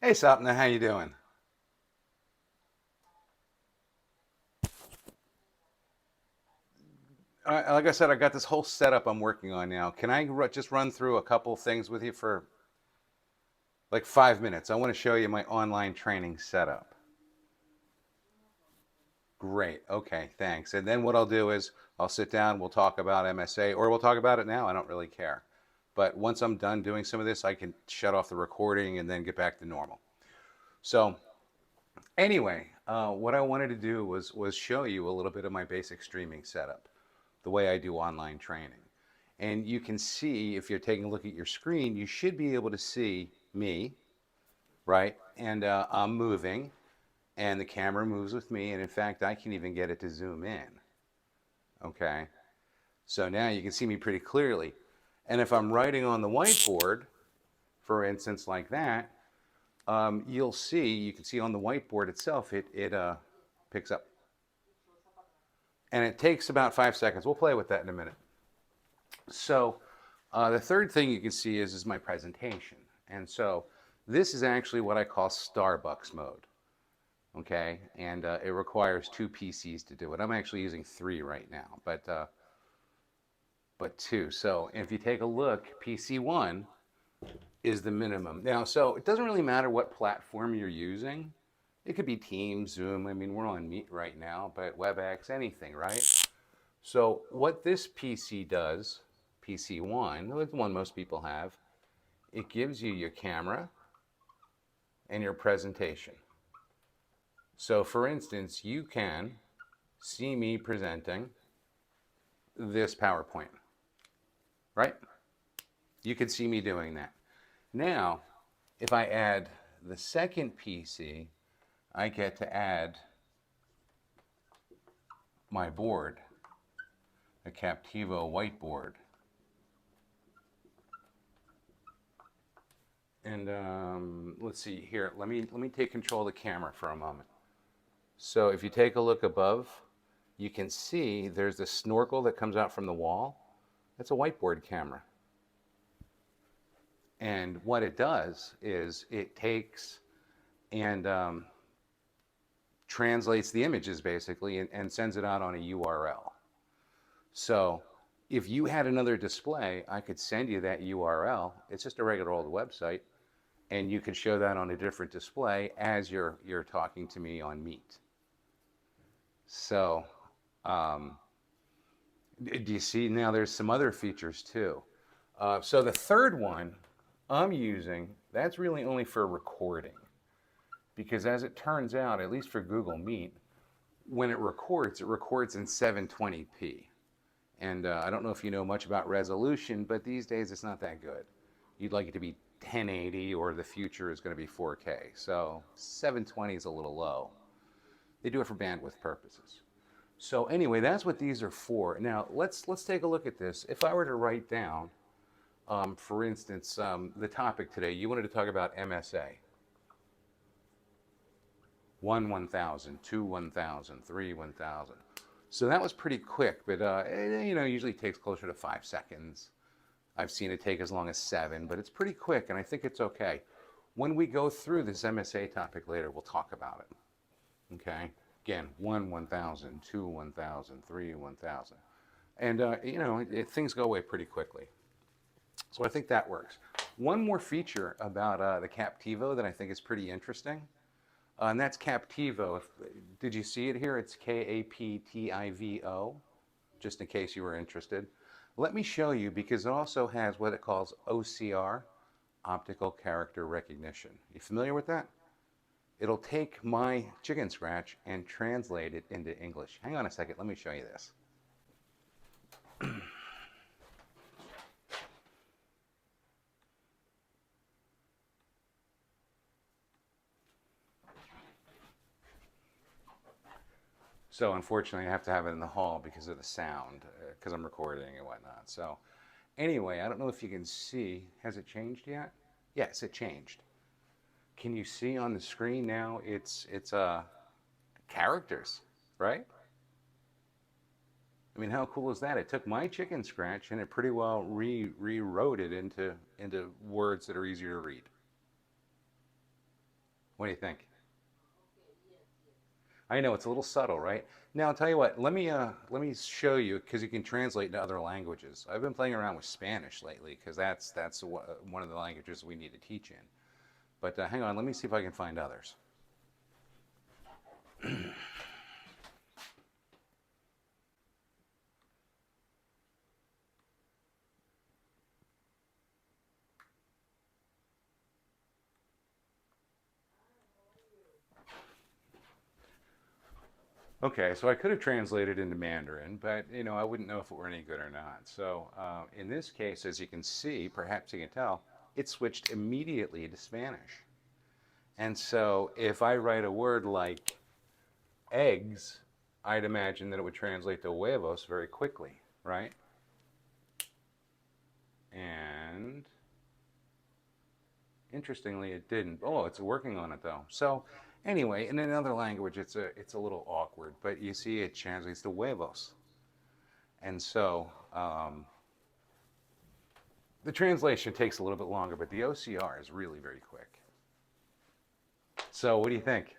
Hey Sapna, how you doing? Like I said, I got this whole setup I'm working on now. Can I just run through a couple things with you for like 5 minutes? I want to show you my online training setup. Great. Okay, thanks. And then what I'll do is I'll sit down, we'll talk about MSA, or we'll talk about it now. I don't really care. But once I'm done doing some of this, I can shut off the recording and then get back to normal. So anyway, what I wanted to do was show you a little bit of my basic streaming setup, the way I do online training. And you can see, if you're taking a look at your screen, you should be able to see me, right? And I'm moving, and the camera moves with me. And in fact, I can even get it to zoom in. Okay. So now you can see me pretty clearly. And if I'm writing on the whiteboard, for instance, like that, you'll see, you can see on the whiteboard itself, it picks up. And it takes about 5 seconds. We'll play with that in a minute. So the third thing you can see is my presentation. And so this is actually what I call Starbucks mode. Okay, and it requires two PCs to do it. I'm actually using three right now, but two. So if you take a look, PC one is the minimum. Now, so it doesn't really matter what platform you're using. It could be Teams, Zoom. I mean, we're on Meet right now, but WebEx, anything, right? So what this PC does, PC1, the one most people have, it gives you your camera and your presentation. So for instance, you can see me presenting this PowerPoint, right? You can see me doing that. Now, if I add the second PC, I get to add my board, a Captivo whiteboard. And let's see here. Let me take control of the camera for a moment. So if you take a look above, you can see there's this snorkel that comes out from the wall. That's a whiteboard camera. And what it does is it takes and translates the images basically and sends it out on a URL. So if you had another display, I could send you that URL. It's just a regular old website, and you could show that on a different display as you're talking to me on Meet. So do you see now there's some other features too. So the third one I'm using, that's really only for recording. Because as it turns out, at least for Google Meet, when it records in 720p. And I don't know if you know much about resolution, but these days it's not that good. You'd like it to be 1080, or the future is going to be 4K. So 720 is a little low. They do it for bandwidth purposes. So anyway, that's what these are for. Now let's take a look at this. If I were to write down, for instance, the topic today, you wanted to talk about MSA. 1 1000, 2 1000, 3 1000. So that was pretty quick, but it usually takes closer to 5 seconds. I've seen it take as long as 7, but it's pretty quick, and I think it's okay. When we go through this MSA topic later, we'll talk about it. Okay? Again, 1 1000, 2 1000, 3 1000. And, things go away pretty quickly. So I think that works. One more feature about the Captivo that I think is pretty interesting, and that's Captivo. Did you see it here? It's Kaptivo, just in case you were interested. Let me show you, because it also has what it calls OCR, optical character recognition. You familiar with that? It'll take my chicken scratch and translate it into English. Hang on a second, let me show you this. So unfortunately, I have to have it in the hall because of the sound, because I'm recording and whatnot. So anyway, I don't know if you can see. Has it changed yet? Yes, it changed. Can you see on the screen now? It's characters, right? I mean, how cool is that? It took my chicken scratch and it pretty well rewrote it into words that are easier to read. What do you think? I know it's a little subtle, right? Now I'll tell you what. Let me show you because you can translate into other languages. I've been playing around with Spanish lately because that's one of the languages we need to teach in. But hang on, let me see if I can find others. Okay, so I could have translated into Mandarin, but I wouldn't know if it were any good or not. So in this case, as you can see, perhaps you can tell, it switched immediately to Spanish. And so if I write a word like eggs, I'd imagine that it would translate to huevos very quickly, right? And interestingly, it didn't. Oh, it's working on it though. So anyway, in another language, it's a little awkward, but you see, it translates to huevos. And so the translation takes a little bit longer, but the OCR is really very quick. So what do you think?